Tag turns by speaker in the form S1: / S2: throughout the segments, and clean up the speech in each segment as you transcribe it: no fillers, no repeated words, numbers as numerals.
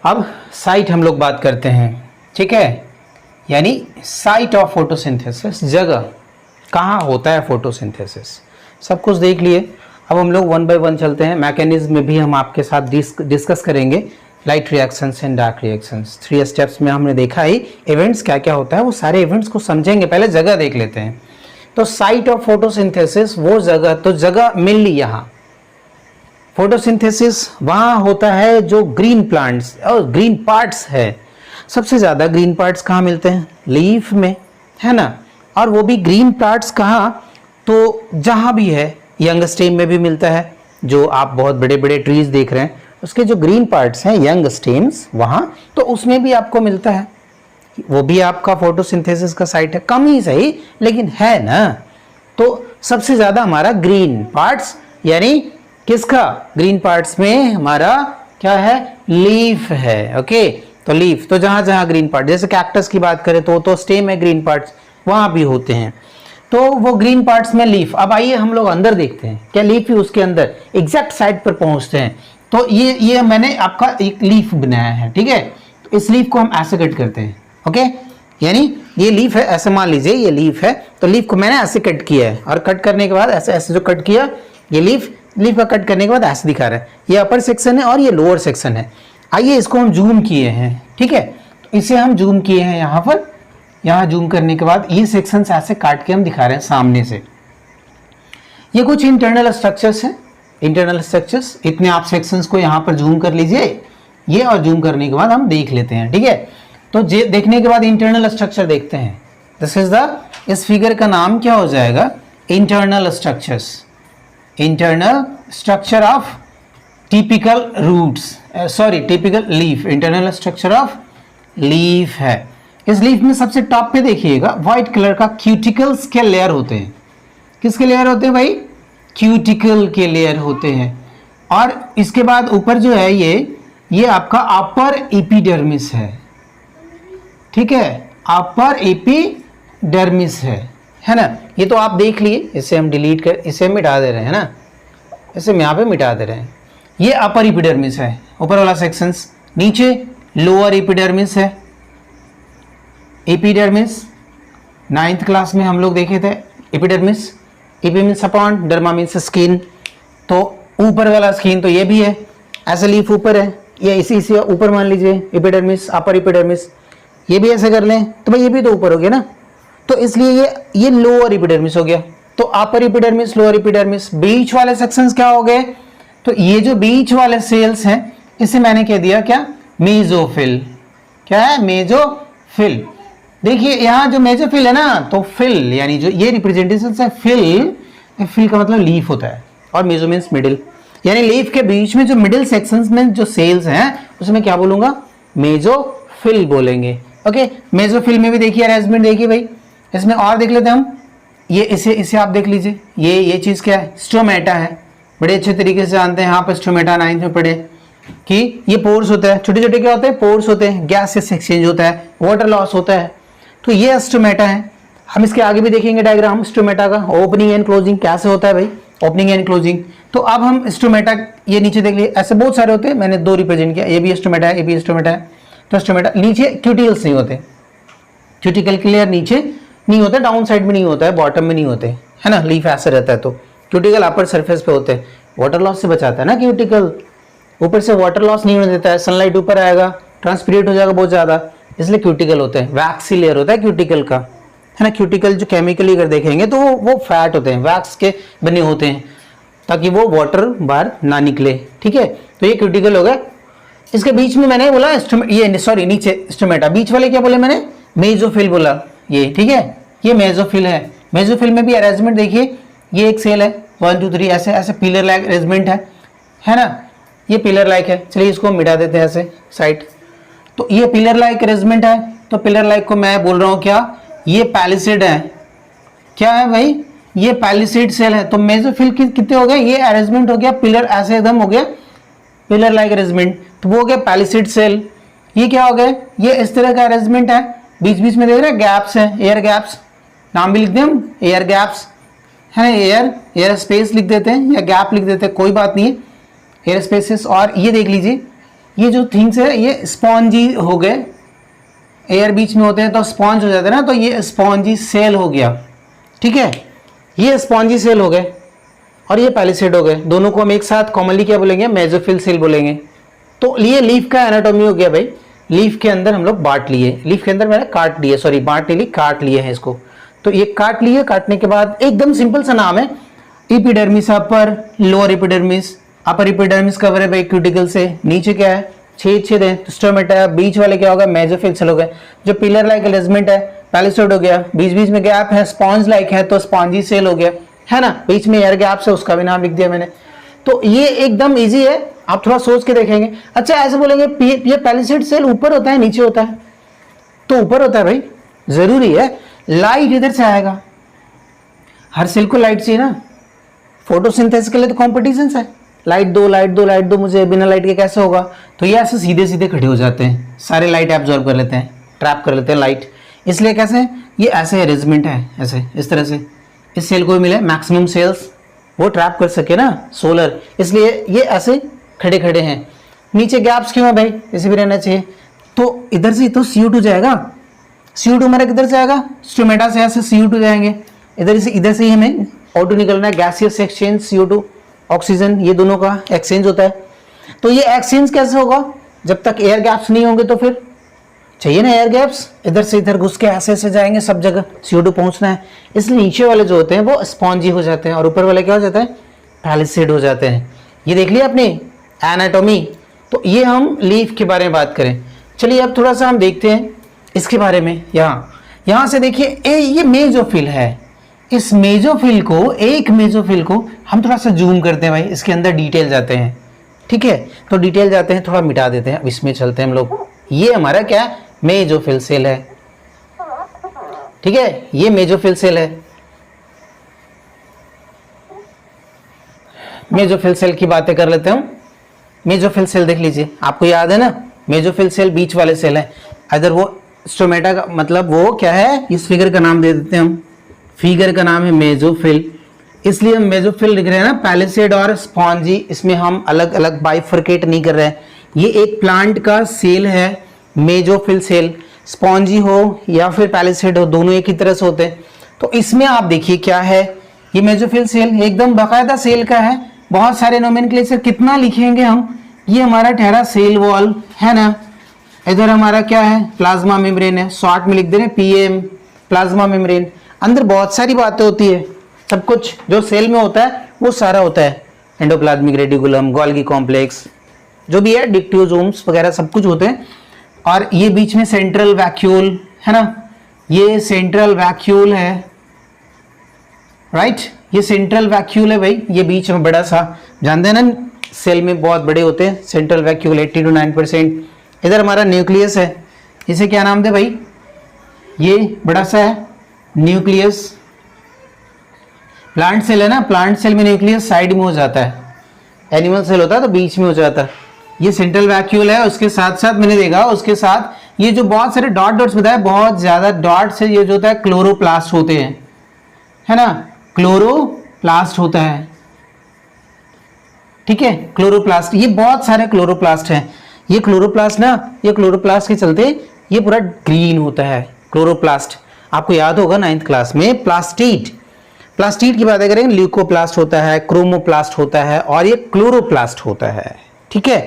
S1: अब साइट हम लोग बात करते हैं, ठीक है, यानी साइट ऑफ फोटोसिंथेसिस, जगह कहाँ होता है फोटोसिंथेसिस, सब कुछ देख लिए। अब हम लोग वन बाय वन चलते हैं। मैकेनिज्म में भी हम आपके साथ डिस्कस करेंगे, light reactions and dark reactions. 3 steps में हमने देखा ही इवेंट्स क्या क्या होता है, वो सारे इवेंट्स को समझेंगे। पहले जगह देख लेते हैं। तो साइट ऑफ फोटोसिंथेसिस, वो जगह, तो जगह मेनली यहाँ फोटोसिंथेसिस वहाँ होता है जो ग्रीन प्लांट्स और ग्रीन पार्ट्स है। सबसे ज़्यादा ग्रीन पार्ट्स कहाँ मिलते हैं? लीफ में, है ना। और वो भी ग्रीन पार्ट्स कहाँ? तो जहाँ भी है, यंग स्टेम में भी मिलता है, जो आप बहुत बड़े बड़े ट्रीज देख रहे हैं उसके जो ग्रीन पार्ट्स हैं, यंग स्टेम्स, वहाँ तो उसमें भी आपको मिलता है। वो भी आपका फोटोसिंथेसिस का साइट है, कम ही सही लेकिन है ना। तो सबसे ज़्यादा हमारा ग्रीन पार्ट्स, यानी किसका? ग्रीन पार्ट्स में हमारा क्या है? लीफ है। ओके, तो लीफ, तो जहां जहां ग्रीन पार्ट, जैसे कैक्टस की बात करें तो स्टेम है, ग्रीन पार्ट्स वहां भी होते हैं। तो वो ग्रीन पार्ट्स में लीफ। अब आइए हम लोग अंदर देखते हैं, क्या लीफ ही उसके अंदर एग्जैक्ट साइड पर पहुंचते हैं। तो ये मैंने आपका एक लीफ बनाया है, ठीक है। तो इस लीफ को हम ऐसे कट करते हैं। ओके, यानी ये लीफ है, ऐसे मान लीजिए ये लीफ है, तो लीफ को मैंने ऐसे कट किया है, और कट करने के बाद ऐसे ऐसे जो कट किया, ये लीफ का कट करने के बाद ऐसे दिखा रहा है। ये अपर सेक्शन है और ये लोअर सेक्शन है। आइए इसको हम जूम किए हैं, ठीक है। तो इसे हम जूम किए हैं यहाँ पर, यहाँ जूम करने के बाद ये सेक्शंस ऐसे काट के हम दिखा रहे हैं सामने से। ये कुछ इंटरनल स्ट्रक्चर्स हैं, इंटरनल स्ट्रक्चर्स। इतने आप सेक्शंस को यहाँ पर जूम कर लीजिए, ये, और जूम करने के बाद हम देख लेते हैं, ठीक है। तो देखने के बाद इंटरनल स्ट्रक्चर देखते हैं। दिस इज द, इस फिगर का नाम क्या हो जाएगा? Internal structures, internal structure of typical roots, sorry typical leaf, internal structure of leaf है। इस लीफ में सबसे टॉप पे देखिएगा व्हाइट कलर का क्यूटिकल्स के लेयर होते हैं। किसके लेयर होते हैं भाई? क्यूटिकल के लेयर होते हैं। और इसके बाद ऊपर जो है ये आपका अपर एपिडर्मिस है, ठीक है, अपर एपिडर्मिस है ना। ये तो आप देख लिए, इसे हम डिलीट कर, इसे हम मिटा दे रहे हैं ना, इसे हम यहाँ पे मिटा दे रहे हैं। ये अपर एपिडर्मिस है, ऊपर वाला सेक्शंस। नीचे लोअर एपिडर्मिस है। एपिडर्मिस 9th क्लास में हम लोग देखे थे। Epidermis, AP means upon, derma means skin, तो ऊपर वाला स्किन तो ये भी है। ऐसे लीफ ऊपर है, ये इसी ऊपर मान लीजिए एपिडर्मिस, अपर एपिडर्मिस। ये भी ऐसे कर लें तो भाई ये भी तो ऊपर हो गया ना, तो इसलिए ये लोअर एपिडर्मिस हो गया। तो अपर एपिडर्मिस, लोअर एपिडर्मिस। बीच वाले सेक्शंस क्या हो गए? तो ये जो बीच वाले सेल्स हैं इसे मैंने कह दिया क्या? मेसोफिल। क्या है? मेसोफिल। देखिए यहाँ जो मेसोफिल है ना, तो फिल यानी जो ये रिप्रेजेंटेशन है फिल का मतलब लीफ होता है, और मेसो मीन्स मिडिल, यानी लीफ के बीच में जो मिडिल सेक्शंस में जो सेल्स हैं उसमें क्या बोलूंगा? मेसोफिल बोलेंगे। ओके, मेसोफिल में भी देखिए अरेंजमेंट देखिए भाई, इसमें और देख लेते हैं हम। ये इसे आप देख लीजिए, ये चीज क्या है? स्टोमेटा है। बड़े अच्छे तरीके से जानते हैं, यहाँ पर स्टोमेटा 9th में पढ़े कि ये पोर्स होता है, छोटे छोटे क्या होते हैं? पोर्स होते हैं, गैसेस एक्सचेंज होता है, वाटर लॉस होता है, तो ये स्टोमेटा है। हम इसके आगे भी देखेंगे डायग्राम स्टोमेटा का, ओपनिंग एंड क्लोजिंग कैसे होता है भाई, ओपनिंग एंड क्लोजिंग। तो अब हम स्टोमेटा, ये नीचे देख लिए, ऐसे बहुत सारे होते हैं, मैंने 2 रिप्रेजेंट किया, ये भी स्टोमेटा है, ये भी स्टोमेटा है। तो स्टोमेटा नीचे क्यूटिकल्स नहीं होते, क्यूटिकल के लेयर नीचे नहीं होता, डाउन साइड में नहीं होता है, बॉटम में नहीं होते, है ना। लीफ ऐसे रहता है, तो क्यूटिकल अपर सरफेस पे होते हैं। वाटर लॉस से बचाता है ना क्यूटिकल, ऊपर से वाटर लॉस नहीं होने देता है, सनलाइट ऊपर आएगा, ट्रांसपीरेट हो जाएगा बहुत ज्यादा, इसलिए क्यूटिकल होते हैं। वैक्सी लेयर होता है क्यूटिकल का, है ना। क्यूटिकल जो केमिकली अगर देखेंगे तो वो फैट होते हैं, वैक्स के बने होते हैं, ताकि वो वाटर बाहर ना निकले, ठीक है। तो ये क्यूटिकल हो गया। इसके बीच में मैंने बोला ये, सॉरी नीचे स्टोमेटा, बीच वाले क्या बोले मैंने? मेसोफिल बोला, ये ठीक है, ये मेसोफिल है। मेसोफिल में भी अरेंजमेंट देखिए, ये एक सेल है, 1 2 3 ऐसे ऐसे पिलर लाइक अरेंजमेंट है ना। ये पिलर लाइक है, चलिए इसको मिटा देते हैं ऐसे साइड। तो ये पिलर लाइक अरेंजमेंट है, तो पिलर लाइक को मैं बोल रहा हूँ क्या? ये पैलिसेड है। क्या है भाई? ये पैलिसेड सेल है। तो मेसोफिल कितने हो गए? ये अरेंजमेंट हो गया, पिलर ऐसे एकदम हो गया, पिलर लाइक अरेंजमेंट, तो वो हो गया पैलिसेड सेल। ये क्या हो गए? ये इस तरह का अरेंजमेंट है, बीच बीच में देख रहे हैं गैप्स हैं, एयर गैप्स, नाम भी लिख दें हम, एयर गैप्स, है ना। एयर स्पेस लिख देते हैं या गैप लिख देते हैं, कोई बात नहीं है, एयर स्पेसेस। और ये देख लीजिए, ये जो थिंग्स है ये स्पॉन्जी हो गए, एयर बीच में होते हैं तो स्पॉन्ज हो जाते हैं ना, तो ये स्पॉन्जी सेल हो गया। ठीक है, ये स्पॉन्जी सेल हो गए और ये पैलिसेड हो गए। दोनों को हम एक साथ कॉमनली क्या बोलेंगे, मेसोफिल सेल बोलेंगे। तो ये लीफ का एनाटॉमी हो गया भाई। लीफ के अंदर हम लोग बांट लिए, लीफ के अंदर मैंने काट लिए, सॉरी बांट नहीं ली, काट लिए हैं इसको। तो ये काट लिए, काटने के बाद एकदम सिंपल सा नाम है, epidermis upper, lower epidermis. Upper epidermis cover है भाई क्यूटिकल से, नीचे क्या है, छेद छेद है, स्टोमेटा है, बीच वाले क्या होगा, मेसोफिल सेल हो गए। जो पिलर लाइक अरेंजमेंट है पैलिसेड हो गया, बीच बीच में गैप है स्पॉन्ज लाइक है तो स्पॉन्जी सेल हो गया, है ना। बीच में एयर गैप है, उसका भी नाम लिख दिया मैंने। तो ये एकदम इजी है, आप थोड़ा सोच के देखेंगे। अच्छा ऐसे बोलेंगे ये पैलिसेड सेल ऊपर होता है नीचे होता है, तो ऊपर होता है भाई, जरूरी है। लाइट इधर से आएगा, हर सेल को लाइट चाहिए ना, फोटोसिंथेसिस के लिए तो कॉम्पिटिशन है, लाइट दो लाइट दो लाइट दो मुझे, बिना लाइट के कैसे होगा। तो ये ऐसे सीधे सीधे खड़े हो जाते हैं, सारे लाइट एब्जॉर्ब कर लेते हैं, ट्रैप कर लेते हैं लाइट। इसलिए कैसे, ये ऐसे अरेंजमेंट है, ऐसे इस तरह से इस सेल को भी मिले मैक्सिमम सेल्स वो ट्रैप कर सके ना सोलर, इसलिए ये ऐसे खड़े खड़े हैं। नीचे गैप्स क्यों है भाई, ऐसे भी रहना चाहिए। तो इधर से तो CO2 जाएगा, CO2 हमारा किधर से आएगा, स्टोमेटा से ऐसे CO2 जाएंगे, इधर से ही हमें O2 निकलना है, गैसियस एक्सचेंज CO2 ऑक्सीजन, ये दोनों का एक्सचेंज होता है। तो ये एक्सचेंज कैसे होगा, जब तक एयर गैप्स नहीं होंगे तो फिर चाहिए ना एयर गैप्स, इधर से इधर घुस के ऐसे ऐसे जाएंगे, सब जगह CO2 पहुंचना है। इसलिए नीचे वाले जो होते हैं वो स्पॉन्जी हो जाते हैं और ऊपर वाले क्या हो जाते हैं, पैलिसेड हो जाते हैं। ये देख लिया अपनी एनाटॉमी। तो ये हम लीफ के बारे में बात करें। चलिए अब थोड़ा सा हम देखते हैं इसके बारे में। यहाँ से देखिए ये मेसोफिल है, इस मेसोफिल को, एक मेसोफिल को हम थोड़ा सा जूम करते हैं भाई, इसके अंदर डिटेल जाते हैं। ठीक है, तो डिटेल जाते हैं, थोड़ा मिटा देते हैं, अब इसमें चलते हैं हम लोग। ये हमारा क्या मेसोफिल सेल है। ठीक है, ये मेसोफिल सेल है। मेसोफिल सेल की बातें कर लेते हैं। मेसोफिल सेल देख लीजिए, आपको याद है ना, मेसोफिल सेल बीच वाले सेल है। अगर वो स्टोमेटा का मतलब वो क्या है, इस फिगर का नाम दे देते हैं हम, फिगर का नाम है मेसोफिल, इसलिए हम मेसोफिल लिख रहे हैं ना, पैलिसेड और स्पॉन्जी, इसमें हम अलग अलग बाइफरकेट नहीं कर रहे हैं। ये एक प्लांट का सेल है मेसोफिल सेल, स्पॉन्जी हो या फिर पैलिसेड हो, दोनों एक ही तरह से होते हैं। तो इसमें आप देखिए क्या है, ये मेसोफिल सेल एकदम बाकायदा सेल का है, बहुत सारे नोमेनक्लेचर कितना लिखेंगे हम। ये हमारा ठहरा सेल वॉल है ना, इधर हमारा क्या है, प्लाज्मा मेम्ब्रेन है, शॉर्ट में लिख दे रहे PM, प्लाज्मा मेम्ब्रेन। अंदर बहुत सारी बातें होती है, सब कुछ जो सेल में होता है वो सारा होता है, एंडोप्लाज्मिक रेटिकुलम, गोल्गी कॉम्प्लेक्स, जो भी है, डिक्टियोसोम्स वगैरह सब कुछ होते हैं। और ये बीच में सेंट्रल वैक्यूल है ना, ये सेंट्रल वैक्यूल है, राइट, ये सेंट्रल वैक्यूल है भाई, ये बीच में बड़ा सा, जानते हैं ना सेल में बहुत बड़े होते हैं सेंट्रल वैक्यूल, 80 to 9%। इधर हमारा न्यूक्लियस है, इसे क्या नाम दे भाई, ये बड़ा सा है न्यूक्लियस। प्लांट सेल है ना, प्लांट सेल में न्यूक्लियस साइड में हो जाता है, एनिमल सेल होता है तो बीच में हो जाता है। ये सेंट्रल वैक्यूल है, उसके साथ साथ मैंने देखा, उसके साथ ये जो बहुत सारे डॉट्स बताए, बहुत ज्यादा डॉट से ये जो होता है क्लोरोप्लास्ट होते हैं, है ना, क्लोरोप्लास्ट होता है। ठीक है, क्लोरोप्लास्ट, ये बहुत सारे क्लोरोप्लास्ट हैं। ये क्लोरोप्लास्ट ना, ये क्लोरोप्लास्ट के चलते ये पूरा ग्रीन होता है क्लोरोप्लास्ट। आपको याद होगा 9th क्लास में प्लास्टिड, प्लास्टिड की बातें करेंगे, ल्यूकोप्लास्ट होता है, क्रोमोप्लास्ट होता है और ये क्लोरोप्लास्ट होता है। ठीक है,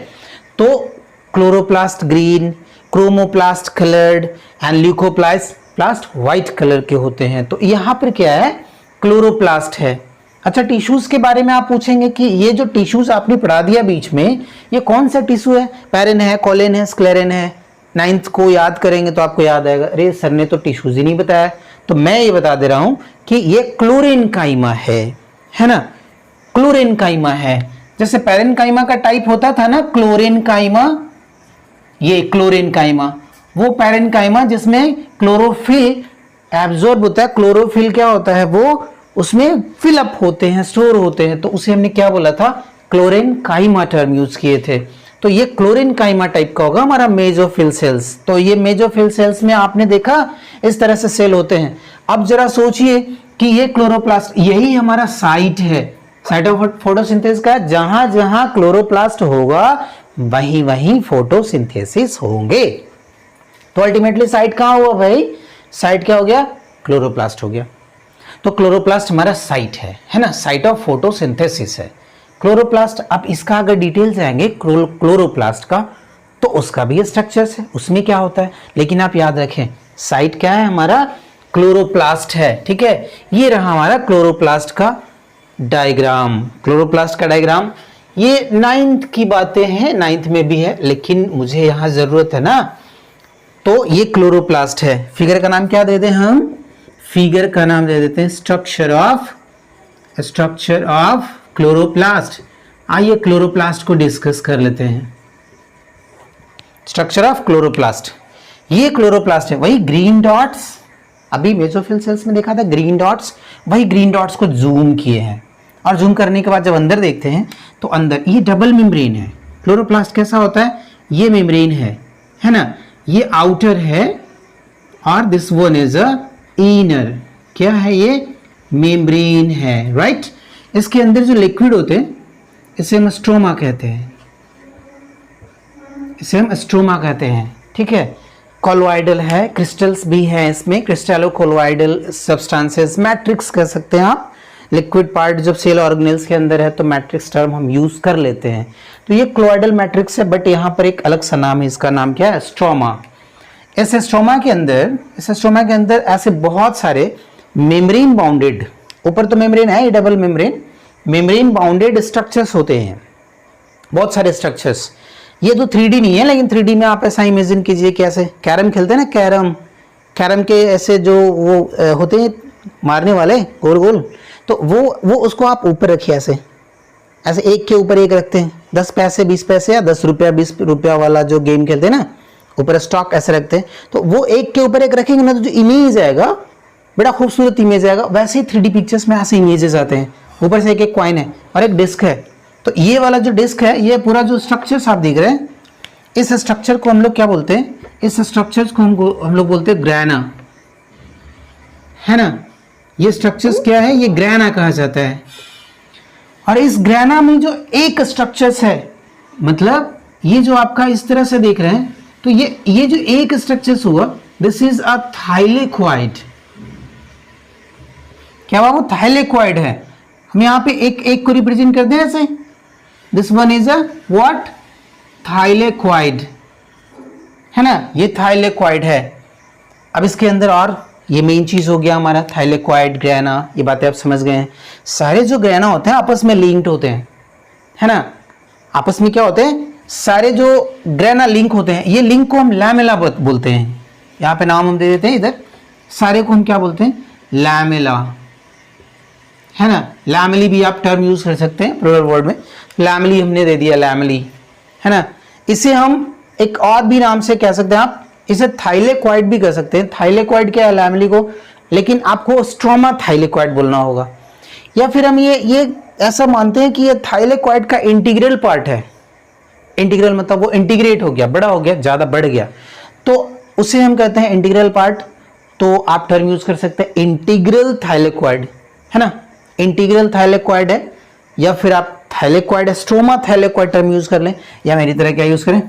S1: तो chloroplast green, chromoplast coloured and leucoplast white colour के होते हैं। तो यहाँ पर क्या है, क्लोरोप्लास्ट है। अच्छा, टिश्यूज के बारे में आप पूछेंगे कि ये जो टिश्यूज आपने पढ़ा दिया बीच में, ये कौन सा टिश्यू है, पैरेन है, कोलेन है, स्क्लेरेन है। 9th को याद करेंगे तो आपको याद आएगा, अरे सर ने तो टिश्यूज ही नहीं बताया, तो मैं ये बता दे रहा हूं कि ये क्लोरेनकाइमा है ना, क्लोरेनकाइमा है। जैसे पैरेनकाइमा का टाइप होता था ना क्लोरेनकाइमा, ये क्लोरेनकाइमा, वो पैरेनकाइमा जिसमें क्लोरोफिल एब्जॉर्ब होता है। क्लोरोफिल क्या होता है, वो उसमें फिलअप होते हैं, स्टोर होते हैं, तो उसे हमने क्या बोला था, क्लोरेनकाइमा टर्म यूज किए थे। तो ये क्लोरेनकाइमा टाइप का होगा हमारा मेसोफिल सेल्स। तो ये मेसोफिल सेल्स में आपने देखा इस तरह से सेल होते हैं। अब जरा सोचिए कि ये क्लोरोप्लास्ट, यही हमारा साइट है, साइट ऑफ फोटोसिंथेसिस का, जहां जहां क्लोरोप्लास्ट होगा वहीं वहीं फोटोसिंथेसिस होंगे। तो अल्टीमेटली साइट कहाँ हुआ भाई? साइट क्या हो गया? क्लोरोप्लास्ट हो गया। तो क्लोरोप्लास्ट हमारा साइट है ना, साइट ऑफ फोटोसिंथेसिस है क्लोरोप्लास्ट। अब इसका अगर डिटेल जाएंगे क्लोरोप्लास्ट का, तो उसका भी स्ट्रक्चर्स है, उसमें क्या होता है। लेकिन आप याद रखें साइट क्या है हमारा? क्लोरोप्लास्ट है, ठीक है। ये रहा हमारा क्लोरोप्लास्ट का डायग्राम। क्लोरोप्लास्ट का डायग्राम ये 9th की बातें हैं, 9th में भी है, लेकिन मुझे यहां जरूरत है ना, तो ये क्लोरोप्लास्ट है। फिगर का नाम क्या दे दें हम? फिगर का नाम दे देते हैं स्ट्रक्चर ऑफ क्लोरोप्लास्ट। आइए क्लोरोप्लास्ट को डिस्कस कर लेते हैं। स्ट्रक्चर ऑफ क्लोरोप्लास्ट, ये क्लोरोप्लास्ट है। वही ग्रीन डॉट्स, अभी मेसोफिल सेल्स में देखा था ग्रीन डॉट्स, वही ग्रीन डॉट्स को जूम किए हैं, और जूम करने के बाद जब अंदर देखते हैं तो अंदर ये डबल मेम्ब्रेन है। क्लोरोप्लास्ट कैसा होता है? ये मेम्ब्रेन है ना, ये आउटर है और this one is a inner. क्या है ये? मेम्ब्रेन है, राइट। इसके अंदर जो लिक्विड होते हैं इसे हम स्ट्रोमा कहते हैं, इसे हम स्ट्रोमा कहते हैं, ठीक है। कोलोइडल है, क्रिस्टल्स भी हैं इसमें, क्रिस्टलो कोलोइडल सब्सटेंसेस, मैट्रिक्स कह सकते हैं आप। लिक्विड पार्ट जब सेल ऑर्गेनेल्स के अंदर है तो मैट्रिक्स टर्म हम यूज कर लेते हैं। तो ये क्लोइडल मैट्रिक्स है, बट यहाँ पर एक अलग सा नाम है, इसका नाम क्या है? स्ट्रोमा। इस स्ट्रोमा के अंदर ऐसे बहुत सारे मेम्ब्रेन बाउंडेड, ऊपर तो मेम्ब्रेन है, ये डबल मेम्ब्रेन बाउंडेड स्ट्रक्चर्स होते हैं, बहुत सारे स्ट्रक्चर्स। ये तो 3D नहीं है, लेकिन 3D में आप ऐसा इमेजिन कीजिए कि ऐसे कैरम खेलते हैं ना, कैरम के ऐसे जो वो होते हैं मारने वाले गोल गोल, तो वो उसको आप ऊपर रखिए, ऐसे एक के ऊपर एक रखते हैं। 10 पैसे 20 पैसे या 10 रुपया 20 रुपया वाला जो गेम खेलते हैं ना, ऊपर स्टॉक ऐसे रखते हैं, तो वो एक के ऊपर एक रखेंगे ना, तो जो इमेज आएगा बड़ा खूबसूरत इमेज आएगा। वैसे ही 3D पिक्चर्स में ऐसे इमेजेस आते हैं, ऊपर से एक एक कॉइन है और एक डिस्क है। तो ये वाला जो डिस्क है, ये पूरा जो स्ट्रक्चर्स आप देख रहे हैं, इस स्ट्रक्चर को हम लोग क्या बोलते हैं? इस स्ट्रक्चर्स को हम लोग बोलते हैं ग्रैना, है ना। ये स्ट्रक्चर्स क्या है? ये ग्रैना कहा जाता है। और इस ग्रैना में जो एक स्ट्रक्चर्स है, मतलब ये जो आपका इस तरह से देख रहे हैं, तो ये जो एक स्ट्रक्चर्स हुआ, दिस इज अ थाइलेक्वाइड। क्या वो थाइलेक्वाइड है? हम यहाँ पे एक को रिप्रेजेंट करते हैं ऐसे, this one is a what? Thylakoid, है ना, ये थाइलेक्वाइड है। अब इसके अंदर और ये मेन चीज हो गया हमारा थाइलेक्वाइड, ग्रैना, ये बातें आप समझ गए हैं। सारे जो ग्रैना होते हैं आपस में लिंक्ड होते हैं, है ना। आपस में क्या होते हैं? सारे जो ग्रैना लिंक होते हैं, ये लिंक को हम लैमेला बोलते हैं। यहाँ पे नाम हम दे देते हैं, इधर सारे को हम क्या बोलते हैं? लैमेला, है ना। लैमेली भी आप टर्म यूज कर सकते हैं प्लूरल वर्ड में, लैमेली हमने दे दिया, लैमेली, है ना। इसे हम एक और भी नाम से कह सकते हैं, आप इसे थाइलेक्वाइड भी कह सकते हैं। थाइलेक्वाइड क्या है? लैमेली को, लेकिन आपको स्ट्रोमा थाइलेक्वाइड बोलना होगा। या फिर हम ये ऐसा मानते हैं कि ये थाइलेक्वाइड का इंटीग्रल पार्ट है। इंटीग्रल मतलब वो इंटीग्रेट हो गया, बड़ा हो गया, ज्यादा बढ़ गया, तो उसे हम कहते हैं इंटीग्रल पार्ट। तो आप टर्म यूज कर सकते हैं इंटीग्रल थाइलेक्वाइड, है ना, इंटीग्रल थाइलेक्वाइड है। या फिर आप thylakoid, stroma thylakoid term use कर लें, या मेरी तरह क्या यूज करें?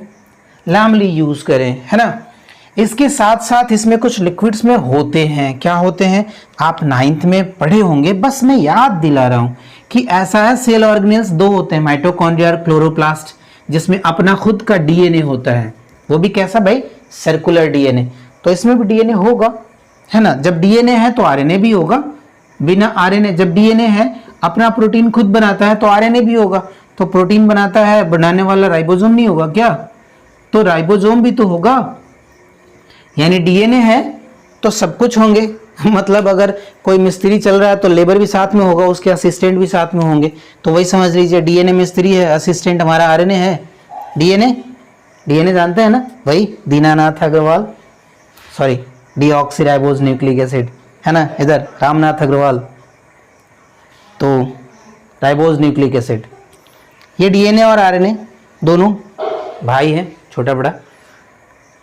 S1: लैमेली यूज करें, है ना। इसके साथ साथ इसमें कुछ लिक्विड्स में होते हैं, क्या होते हैं? आप 9th में पढ़े होंगे, बस मैं याद दिला रहा हूं कि ऐसा है, सेल ऑर्गेनेल्स 2 होते हैं, माइटोकॉन्ड्रिया और क्लोरोप्लास्ट, जिसमें अपना खुद का डीएनए होता है। वो भी कैसा भाई? Circular DNA. तो इसमें भी डीएनए होगा, है ना। जब डीएनए है तो आरएनए भी होगा। बिना आरएनए, जब डीएनए है अपना प्रोटीन खुद बनाता है तो आरएनए भी होगा। तो प्रोटीन बनाता है, बनाने वाला राइबोसोम नहीं होगा क्या? तो राइबोसोम भी तो होगा। यानी डीएनए है तो सब कुछ होंगे। मतलब अगर कोई मिस्त्री चल रहा है तो लेबर भी साथ में होगा, उसके असिस्टेंट भी साथ में होंगे। तो वही समझ लीजिए, डीएनए मिस्त्री है, असिस्टेंट हमारा आरएनए है। डीएनए जानते हैं ना, वही Dinanath Agarwal, sorry deoxyribose nucleic acid, है ना, इधर रामनाथ अग्रवाल, तो राइबोज न्यूक्लिक एसिड। ये डीएनए और आरएनए दोनों भाई हैं, छोटा बड़ा।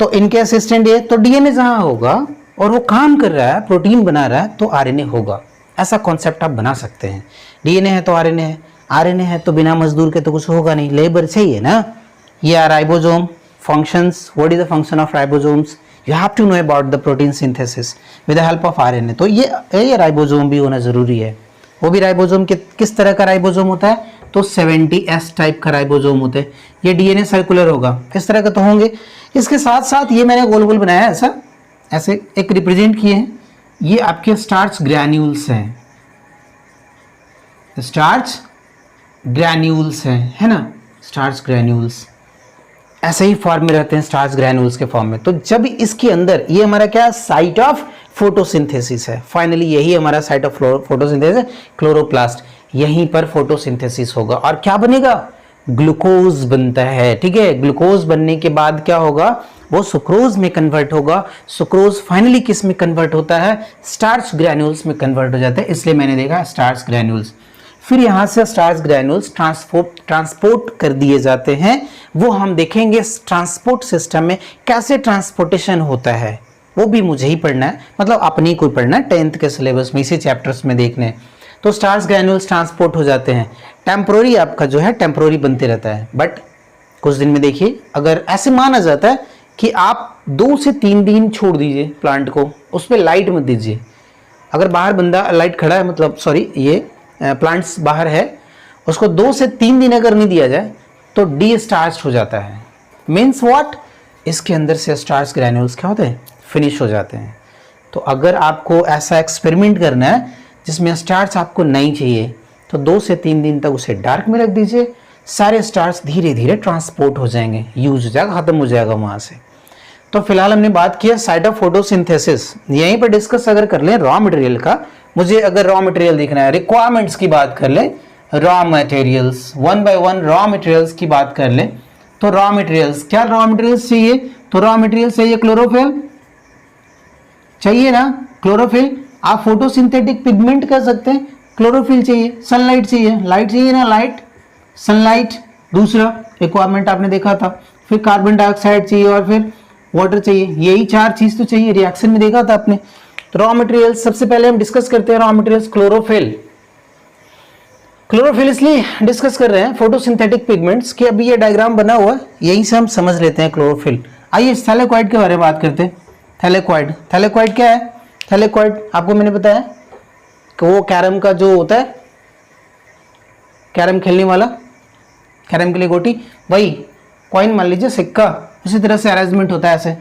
S1: तो इनके असिस्टेंट ये, तो डीएनए जहां होगा और वो काम कर रहा है, प्रोटीन बना रहा है, तो आरएनए होगा। ऐसा कॉन्सेप्ट आप बना सकते हैं। डीएनए है तो आरएनए है, आरएनए है तो बिना मजदूर के तो कुछ होगा नहीं, लेबर चाहिए ना। ये are ribosome functions. What is the function of ribosomes? You have to know about the protein synthesis with the help of RNA. तो ये राइबोसोम भी होना जरूरी है। वो भी राइबोसोम किस तरह का राइबोसोम होता है? तो 70S टाइप का राइबोसोम होते हैं। ये डीएनए सर्कुलर होगा, इस तरह का तो होंगे। इसके साथ साथ ये मैंने गोल गोल बनाया है ऐसे एक रिप्रेजेंट किए हैं। ये आपके स्टार्च ग्रैन्यूल्स हैं, स्टार्च ग्रैन्यूल्स हैं, है ना, स्टार्च ग्रैन्यूल्स ऐसे ही फॉर्म में रहते हैं, स्टार्च ग्रैन्यूल्स के फॉर्म में। तो जब इसके अंदर ये हमारा क्या साइट ऑफ फोटोसिंथेसिस है, फाइनली यही हमारा साइट ऑफ फोटोसिंथेसिस है, क्लोरोप्लास्ट। यहीं पर फोटोसिंथेसिस होगा और क्या बनेगा? ग्लूकोज बनता है, ठीक है। ग्लूकोज बनने के बाद क्या होगा? वो सुक्रोज में कन्वर्ट होगा। सुक्रोज फाइनली किस में कन्वर्ट होता है? स्टार्च ग्रैन्यूल्स में कन्वर्ट हो जाता है, इसलिए मैंने देखा स्टार्च ग्रैन्यूल्स। फिर यहाँ से स्टार्च ग्रैन्यूल्स ट्रांसपोर्ट कर दिए जाते हैं। वो हम देखेंगे ट्रांसपोर्ट सिस्टम में कैसे ट्रांसपोर्टेशन होता है, वो भी मुझे ही पढ़ना है, मतलब अपनी को पढ़ना है, 10th के सिलेबस में इसी चैप्टर्स में देखने। तो स्टार्च ग्रैन्यूल्स ट्रांसपोर्ट हो जाते हैं। टेम्पोररी आपका जो है टेम्पोररी बनते रहता है, बट कुछ दिन में देखिए, अगर ऐसे माना जाता है कि आप 2 से 3 दिन छोड़ दीजिए प्लांट को, उस पर लाइट मत दीजिए। अगर बाहर बंदा लाइट खड़ा है, मतलब सॉरी ये प्लांट्स बाहर है, उसको 2 से 3 दिन अगर नहीं दिया जाए तो डी स्टार्च हो जाता है। Means what? इसके अंदर से स्टार्च ग्रैन्यूल्स क्या होते हैं? फिनिश हो जाते हैं। तो अगर आपको ऐसा एक्सपेरिमेंट करना है जिसमें स्टार्च आपको नहीं चाहिए, तो 2 से 3 दिन तक उसे डार्क में रख दीजिए, सारे स्टार्च धीरे धीरे ट्रांसपोर्ट हो जाएंगे, यूज हो जाएगा, खत्म हो जाएगा वहाँ से। तो फिलहाल हमने बात किया साइट ऑफ फोटोसिंथेसिस। यहीं पर डिस्कस अगर कर लें रॉ मटेरियल का, मुझे अगर रॉ मटेरियल देखना है, रिक्वायरमेंट्स की बात कर लें, raw materials 1 by 1 raw materials की बात कर लें, तो रॉ मटेरियल्स क्या रॉ मटेरियल्स चाहिए? तो रॉ मटेरियल्स चाहिए क्लोरोफिल, चाहिए ना क्लोरोफिल। आप फोटोसिंथेटिक पिगमेंट कर सकते हैं, क्लोरोफिल चाहिए, सनलाइट चाहिए, लाइट चाहिए ना, लाइट सनलाइट दूसरा रिक्वायरमेंट आपने देखा था। फिर कार्बन डाइऑक्साइड चाहिए और फिर वाटर चाहिए, यही 4 चीज तो चाहिए, रिएक्शन में देखा था आपने। तो रॉ मटेरियल्स सबसे पहले हम डिस्कस करते हैं रॉ मटेरियल्स क्लोरोफिल। क्लोरोफिल इसलिए डिस्कस कर रहे हैं फोटोसिंथेटिक पिगमेंट्स कि अभी ये डायग्राम बना हुआ है, यहीं से हम समझ लेते हैं क्लोरोफिल। आइए थैलेक्वाइड के बारे में बात करते हैं। थैलेक्वाइड, थैलेक्वाइड क्या है? थैलेक्वाइड आपको मैंने बताया कि वो कैरम का जो होता है, कैरम खेलने वाला, कैरम के लिए गोटी, वही कॉइन मान लीजिए, सिक्का, उसी तरह से अरेंजमेंट होता है ऐसे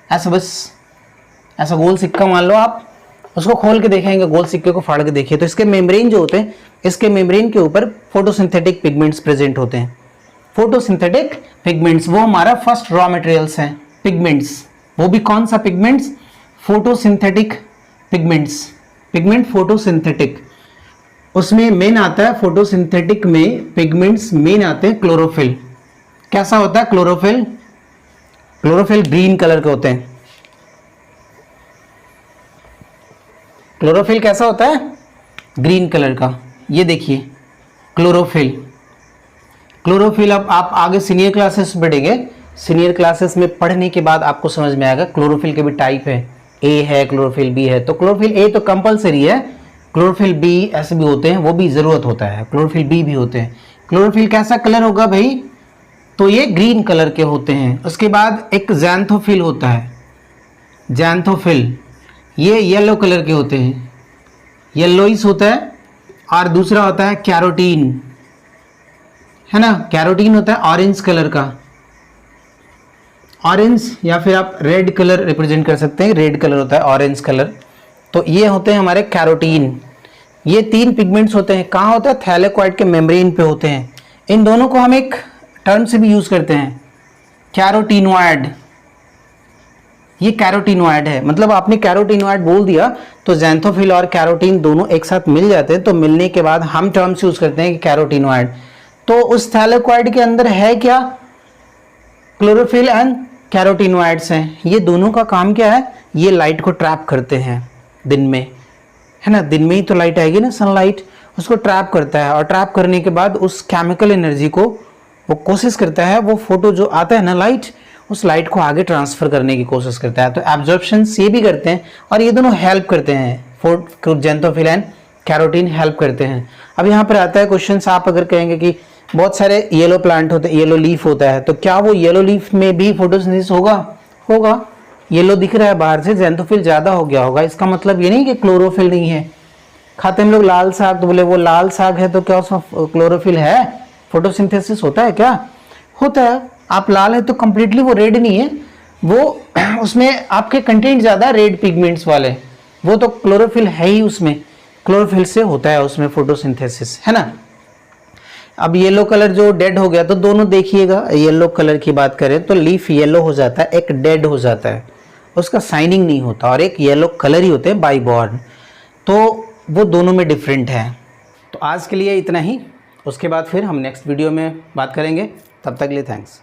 S1: ऐसे, बस ऐसा गोल सिक्का मान लो आप, उसको खोल के देखेंगे, गोल सिक्के को फाड़ के देखिए, तो इसके मेम्ब्रेन जो होते हैं, इसके मेम्ब्रेन के ऊपर फोटोसिंथेटिक पिगमेंट्स प्रेजेंट होते हैं। फोटोसिंथेटिक पिगमेंट्स वो हमारा फर्स्ट रॉ मटेरियल्स हैं, पिगमेंट्स। वो भी कौन सा pigments? Photosynthetic pigments, pigment photosynthetic. उसमें मेन आता है फोटोसिंथेटिक में पिगमेंट्स मेन आते हैं क्लोरोफिल। कैसा होता है क्लोरोफिल? क्लोरोफिल ग्रीन कलर के होते हैं। क्लोरोफिल कैसा होता है? ग्रीन कलर का। ये देखिए क्लोरोफिल, क्लोरोफिल अब आप आगे सीनियर क्लासेस पढ़ेंगे, सीनियर क्लासेस में पढ़ने के बाद आपको समझ में आएगा क्लोरोफिल के भी टाइप है, ए है, क्लोरोफिल बी है। तो क्लोरोफिल ए तो कंपलसरी है, क्लोरोफिल बी ऐसे भी होते हैं, वो भी जरूरत होता है, क्लोरोफिल बी भी होते हैं। क्लोरोफिल कैसा कलर होगा भाई? तो ये ग्रीन कलर के होते हैं। उसके बाद एक ज़ैंथोफिल होता है, ज़ैंथोफिल, ये येलो कलर के होते हैं, येलोइस होता है। और दूसरा होता है कैरोटीन, है ना, कैरोटीन होता है ऑरेंज कलर का, ऑरेंज, या फिर आप रेड कलर रिप्रेजेंट कर सकते हैं, रेड कलर होता है, ऑरेंज कलर। तो ये होते हैं हमारे कैरोटीन। ये 3 पिगमेंट्स होते हैं, कहाँ होता है? थैलेक्वाइड के मेम्ब्रेन पे होते हैं। इन दोनों को हम एक टर्म से भी यूज करते हैं, कैरोटीनॉइड। ये कैरोटीनॉइड है, मतलब आपने कैरोटीनॉइड बोल दिया तो ज़ैंथोफिल और कैरोटीन दोनों एक साथ मिल जाते हैं, तो मिलने के बाद हम टर्म्स यूज करते हैं कि कैरोटीनॉइड। तो उस थैलेक्वाइड के अंदर है क्या? क्लोरोफिल एंड कैरोटीनॉइड्स हैं। ये दोनों का काम क्या है? ये लाइट को ट्रैप करते हैं दिन में, है ना, दिन में ही तो लाइट आएगी ना, सनलाइट, उसको ट्रैप करता है। और ट्रैप करने के बाद उस केमिकल एनर्जी को वो कोशिश करता है, वो फोटो जो आता है ना लाइट, उस लाइट को आगे ट्रांसफर करने की कोशिश करता है। तो एब्जॉर्प्शन ये भी करते हैं और ये दोनों हेल्प करते हैं, ज़ैंथोफिल एंड कैरोटीन हेल्प करते हैं। अब यहाँ पर आता है क्वेश्चन, आप अगर कहेंगे कि बहुत सारे येलो प्लांट होते हैं, येलो लीफ होता है, तो क्या वो येलो लीफ में भी फोटोसिंथेसिस होगा? होगा। येलो दिख रहा है बाहर से, ज़ैंथोफिल ज़्यादा हो गया होगा, इसका मतलब ये नहीं कि क्लोरोफिल नहीं है। खाते हम लोग लाल साग, तो बोले वो लाल साग है तो क्या उसमें क्लोरोफिल है? फोटोसिंथेसिस होता है क्या? होता है। आप लाल है तो कंप्लीटली वो रेड नहीं है, वो उसमें आपके कंटेंट ज़्यादा रेड पिगमेंट्स वाले, वो तो क्लोरोफिल है ही उसमें, क्लोरोफिल से होता है उसमें फोटोसिंथेसिस, है ना। अब येलो कलर जो डेड हो गया, तो दोनों देखिएगा, येलो कलर की बात करें तो लीफ येलो हो जाता है, एक डेड हो जाता है, उसका साइनिंग नहीं होता, और एक येलो कलर ही होते हैं बाई बॉर्न, तो वो दोनों में डिफरेंट है। तो आज के लिए इतना ही, उसके बाद फिर हम नेक्स्ट वीडियो में बात करेंगे। तब तक के लिए थैंक्स।